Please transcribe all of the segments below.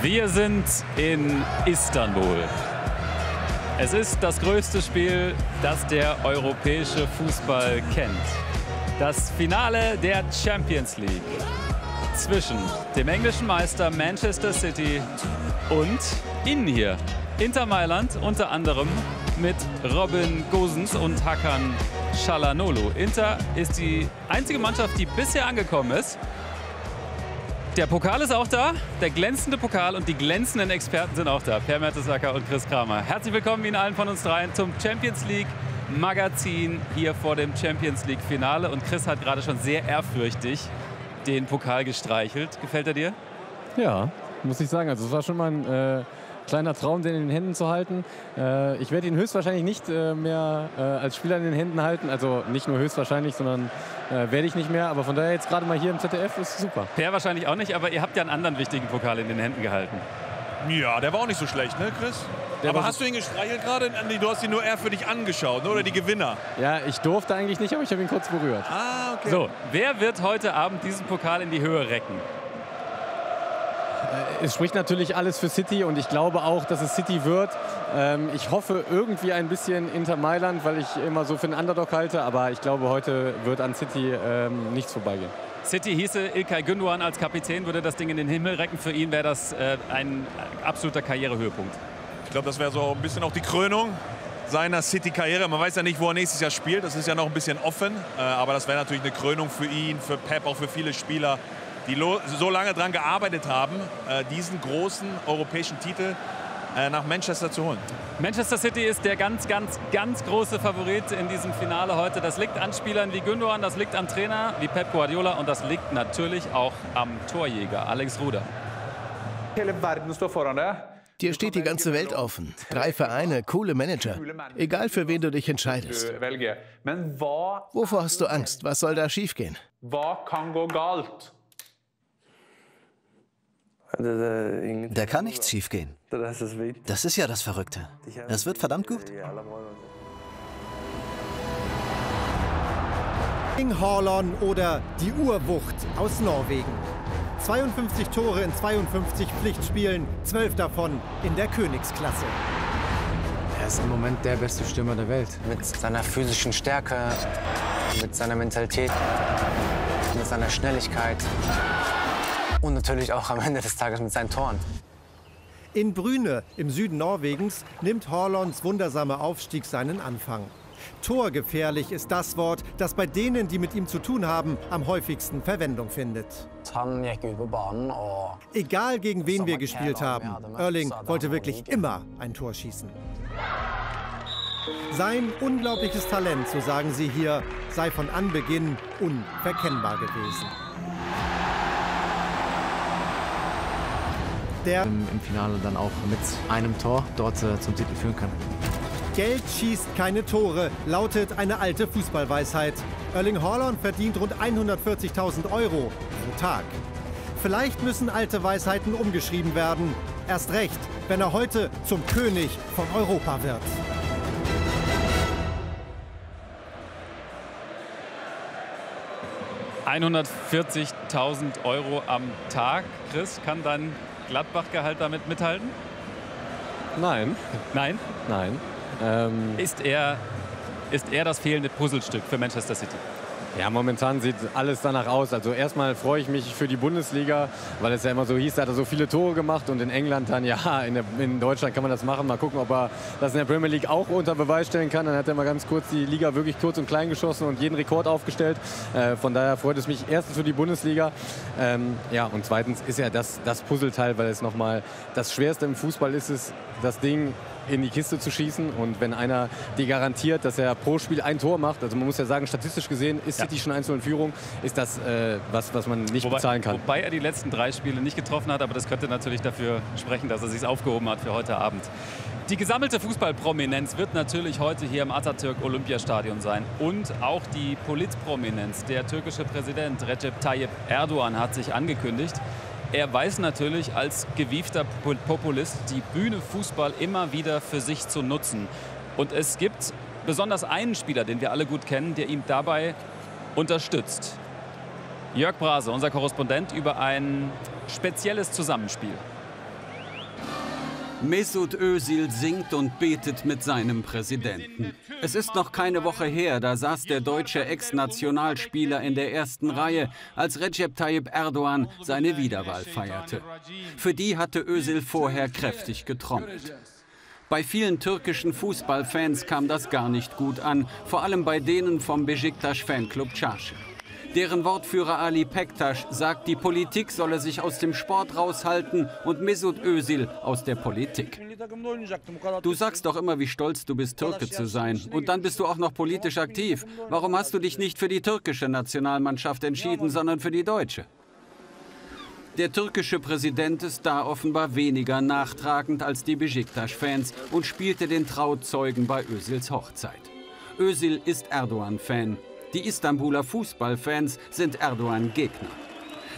Wir sind in Istanbul. Es ist das größte Spiel, das der europäische Fußball kennt. Das Finale der Champions League zwischen dem englischen Meister Manchester City und Ihnen hier, Inter Mailand, unter anderem mit Robin Gosens und Hakan Çalhanoğlu. Inter ist die einzige Mannschaft, die bisher angekommen ist. Der Pokal ist auch da, der glänzende Pokal, und die glänzenden Experten sind auch da. Per Mertesacker und Chris Kramer. Herzlich willkommen Ihnen allen von uns dreien zum Champions League Magazin hier vor dem Champions League Finale. Und Chris hat gerade schon sehr ehrfürchtig den Pokal gestreichelt. Gefällt er dir? Ja, muss ich sagen. Also es war schon mal ein kleiner Traum, den in den Händen zu halten. Ich werde ihn höchstwahrscheinlich nicht mehr als Spieler in den Händen halten. Also nicht nur höchstwahrscheinlich, sondern werde ich nicht mehr. Aber von daher jetzt gerade mal hier im ZDF ist super. Per wahrscheinlich auch nicht, aber ihr habt ja einen anderen wichtigen Pokal in den Händen gehalten. Ja, der war auch nicht so schlecht, ne, Chris? Aber hast du ihn gestreichelt gerade? Du hast ihn nur ehrfürchtig angeschaut, ne? Oder die Gewinner? Ja, ich durfte eigentlich nicht, aber ich habe ihn kurz berührt. Ah, okay. So, wer wird heute Abend diesen Pokal in die Höhe recken? Es spricht natürlich alles für City und ich glaube auch, dass es City wird. Ich hoffe irgendwie ein bisschen Inter Mailand, weil ich immer so für einen Underdog halte. Aber ich glaube, heute wird an City nichts vorbeigehen. City hieße İlkay Gündoğan als Kapitän, würde das Ding in den Himmel recken. Für ihn wäre das ein absoluter Karrierehöhepunkt. Ich glaube, das wäre so ein bisschen auch die Krönung seiner City-Karriere. Man weiß ja nicht, wo er nächstes Jahr spielt. Das ist ja noch ein bisschen offen. Aber das wäre natürlich eine Krönung für ihn, für Pep, auch für viele Spieler, die so lange daran gearbeitet haben, diesen großen europäischen Titel nach Manchester zu holen. Manchester City ist der ganz große Favorit in diesem Finale heute. Das liegt an Spielern wie Gündoğan, das liegt am Trainer wie Pep Guardiola und das liegt natürlich auch am Torjäger Alex Ruder. Dir steht die ganze Welt offen. 3 Vereine, coole Manager. Egal für wen du dich entscheidest. Wovor hast du Angst? Was soll da schiefgehen? Da kann nichts schiefgehen. Das ist ja das Verrückte. Das wird verdammt gut. Haaland oder die Urwucht aus Norwegen. 52 Tore in 52 Pflichtspielen, 12 davon in der Königsklasse. Er ist im Moment der beste Stürmer der Welt. Mit seiner physischen Stärke, mit seiner Mentalität, mit seiner Schnelligkeit und natürlich auch am Ende des Tages mit seinen Toren. In Bryne im Süden Norwegens nimmt Haalands wundersamer Aufstieg seinen Anfang. Torgefährlich ist das Wort, das bei denen, die mit ihm zu tun haben, am häufigsten Verwendung findet. Egal gegen wen wir gespielt haben, Erling wollte wirklich immer ein Tor schießen. Sein unglaubliches Talent, so sagen sie hier, sei von Anbeginn unverkennbar gewesen. Der im Finale dann auch mit einem Tor dort zum Titel führen kann. Geld schießt keine Tore, lautet eine alte Fußballweisheit. Erling Haaland verdient rund 140.000 € pro Tag. Vielleicht müssen alte Weisheiten umgeschrieben werden. Erst recht, wenn er heute zum König von Europa wird. €140.000 am Tag. Chris, kann dein Gladbach-Gehalt damit mithalten? Nein. Nein? Nein. Ist er das fehlende Puzzlestück für Manchester City? Ja, momentan sieht alles danach aus. Also erstmal freue ich mich für die Bundesliga, weil es ja immer so hieß, da hat er so viele Tore gemacht und in England dann, ja, in Deutschland kann man das machen. Mal gucken, ob er das in der Premier League auch unter Beweis stellen kann. Dann hat er mal ganz kurz die Liga wirklich kurz und klein geschossen und jeden Rekord aufgestellt. Von daher freut es mich erstens für die Bundesliga. Ja, und zweitens ist ja das Puzzleteil, weil es nochmal das Schwerste im Fußball ist, das Ding in die Kiste zu schießen. Und wenn einer dir garantiert, dass er pro Spiel ein Tor macht, also man muss ja sagen, statistisch gesehen ist City schon 1-0 in Führung, ist das was man nicht bezahlen kann. Wobei er die letzten 3 Spiele nicht getroffen hat, aber das könnte natürlich dafür sprechen, dass er sich aufgehoben hat für heute Abend. Die gesammelte Fußballprominenz wird natürlich heute hier im Atatürk-Olympiastadion sein. Und auch die Politprominenz. Der türkische Präsident Recep Tayyip Erdoğan hat sich angekündigt. Er weiß natürlich als gewiefter Populist die Bühne Fußball immer wieder für sich zu nutzen. Und es gibt besonders einen Spieler, den wir alle gut kennen, der ihm dabei unterstützt. Jörg Brase, unser Korrespondent, über ein spezielles Zusammenspiel. Mesut Özil singt und betet mit seinem Präsidenten. Es ist noch keine Woche her, da saß der deutsche Ex-Nationalspieler in der ersten Reihe, als Recep Tayyip Erdogan seine Wiederwahl feierte. Für die hatte Özil vorher kräftig getrommelt. Bei vielen türkischen Fußballfans kam das gar nicht gut an, vor allem bei denen vom Beşiktaş-Fanclub Çarşı. Deren Wortführer Ali Pektaş sagt, die Politik solle sich aus dem Sport raushalten und Mesut Özil aus der Politik. Du sagst doch immer, wie stolz du bist, Türke zu sein. Und dann bist du auch noch politisch aktiv. Warum hast du dich nicht für die türkische Nationalmannschaft entschieden, sondern für die deutsche? Der türkische Präsident ist da offenbar weniger nachtragend als die Beşiktaş-Fans und spielte den Trauzeugen bei Özils Hochzeit. Özil ist Erdogan-Fan. Die Istanbuler Fußballfans sind Erdogan-Gegner.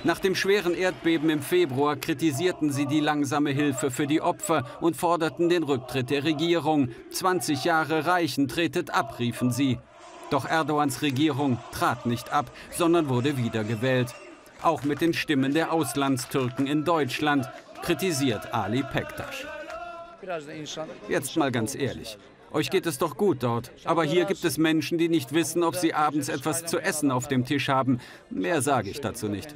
Nach dem schweren Erdbeben im Februar kritisierten sie die langsame Hilfe für die Opfer und forderten den Rücktritt der Regierung. 20 Jahre reichen, tretet ab, riefen sie. Doch Erdogans Regierung trat nicht ab, sondern wurde wiedergewählt. Auch mit den Stimmen der Auslandstürken in Deutschland, kritisiert Ali Pektaş. Jetzt mal ganz ehrlich. Euch geht es doch gut dort. Aber hier gibt es Menschen, die nicht wissen, ob sie abends etwas zu essen auf dem Tisch haben. Mehr sage ich dazu nicht.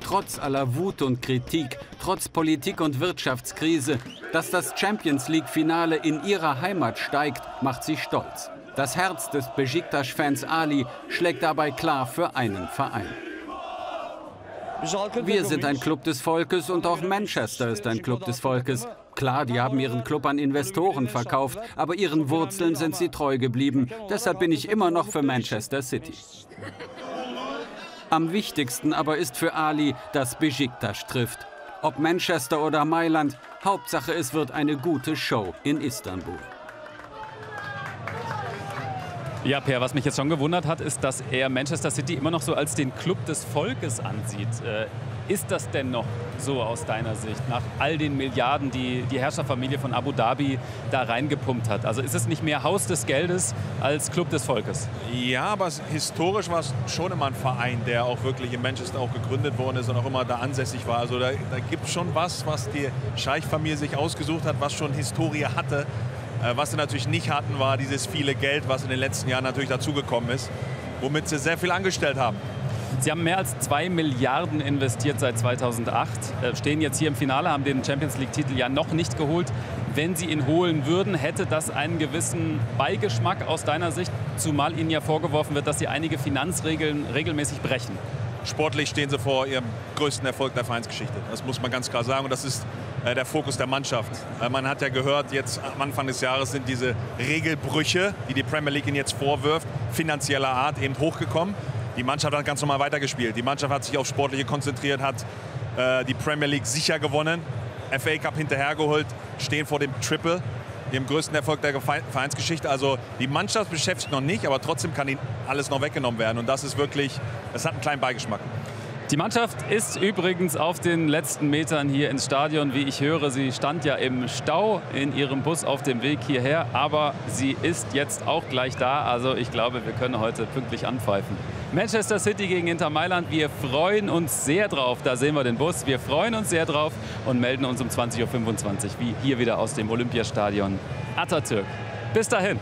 Trotz aller Wut und Kritik, trotz Politik- und Wirtschaftskrise, dass das Champions-League-Finale in ihrer Heimat steigt, macht sie stolz. Das Herz des Beşiktaş-Fans Ali schlägt dabei klar für einen Verein. Wir sind ein Club des Volkes und auch Manchester ist ein Club des Volkes. Klar, die haben ihren Club an Investoren verkauft, aber ihren Wurzeln sind sie treu geblieben. Deshalb bin ich immer noch für Manchester City. Am wichtigsten aber ist für Ali, dass Beşiktaş trifft. Ob Manchester oder Mailand, Hauptsache es wird eine gute Show in Istanbul. Ja, Per, was mich jetzt schon gewundert hat, ist, dass er Manchester City immer noch so als den Club des Volkes ansieht. Ist das denn noch so aus deiner Sicht, nach all den Milliarden, die die Herrscherfamilie von Abu Dhabi da reingepumpt hat? Also ist es nicht mehr Haus des Geldes als Club des Volkes? Ja, aber historisch war es schon immer ein Verein, der auch wirklich in Manchester auch gegründet worden ist und auch immer da ansässig war. Also da gibt es schon was die Scheich-Familie sich ausgesucht hat, was schon Historie hatte. Was sie natürlich nicht hatten, war dieses viele Geld, was in den letzten Jahren natürlich dazugekommen ist, womit sie sehr viel angestellt haben. Sie haben mehr als 2 Milliarden investiert seit 2008, stehen jetzt hier im Finale, haben den Champions-League-Titel ja noch nicht geholt. Wenn Sie ihn holen würden, hätte das einen gewissen Beigeschmack aus deiner Sicht, zumal Ihnen ja vorgeworfen wird, dass Sie einige Finanzregeln regelmäßig brechen. Sportlich stehen sie vor ihrem größten Erfolg der Vereinsgeschichte. Das muss man ganz klar sagen. Und das ist der Fokus der Mannschaft. Man hat ja gehört, jetzt am Anfang des Jahres sind diese Regelbrüche, die die Premier League ihnen jetzt vorwirft, finanzieller Art eben hochgekommen. Die Mannschaft hat ganz normal weitergespielt. Die Mannschaft hat sich auf Sportliche konzentriert, hat die Premier League sicher gewonnen, FA Cup hinterhergeholt, stehen vor dem Triple, dem größten Erfolg der Vereinsgeschichte. Also die Mannschaft beschäftigt noch nicht, aber trotzdem kann ihnen alles noch weggenommen werden. Und das ist wirklich, das hat einen kleinen Beigeschmack. Die Mannschaft ist übrigens auf den letzten Metern hier ins Stadion. Wie ich höre, sie stand ja im Stau in ihrem Bus auf dem Weg hierher. Aber sie ist jetzt auch gleich da. Also ich glaube, wir können heute pünktlich anpfeifen. Manchester City gegen Inter Mailand. Wir freuen uns sehr drauf. Da sehen wir den Bus. Wir freuen uns sehr drauf und melden uns um 20:25 Uhr wie hier wieder aus dem Olympiastadion Atatürk. Bis dahin.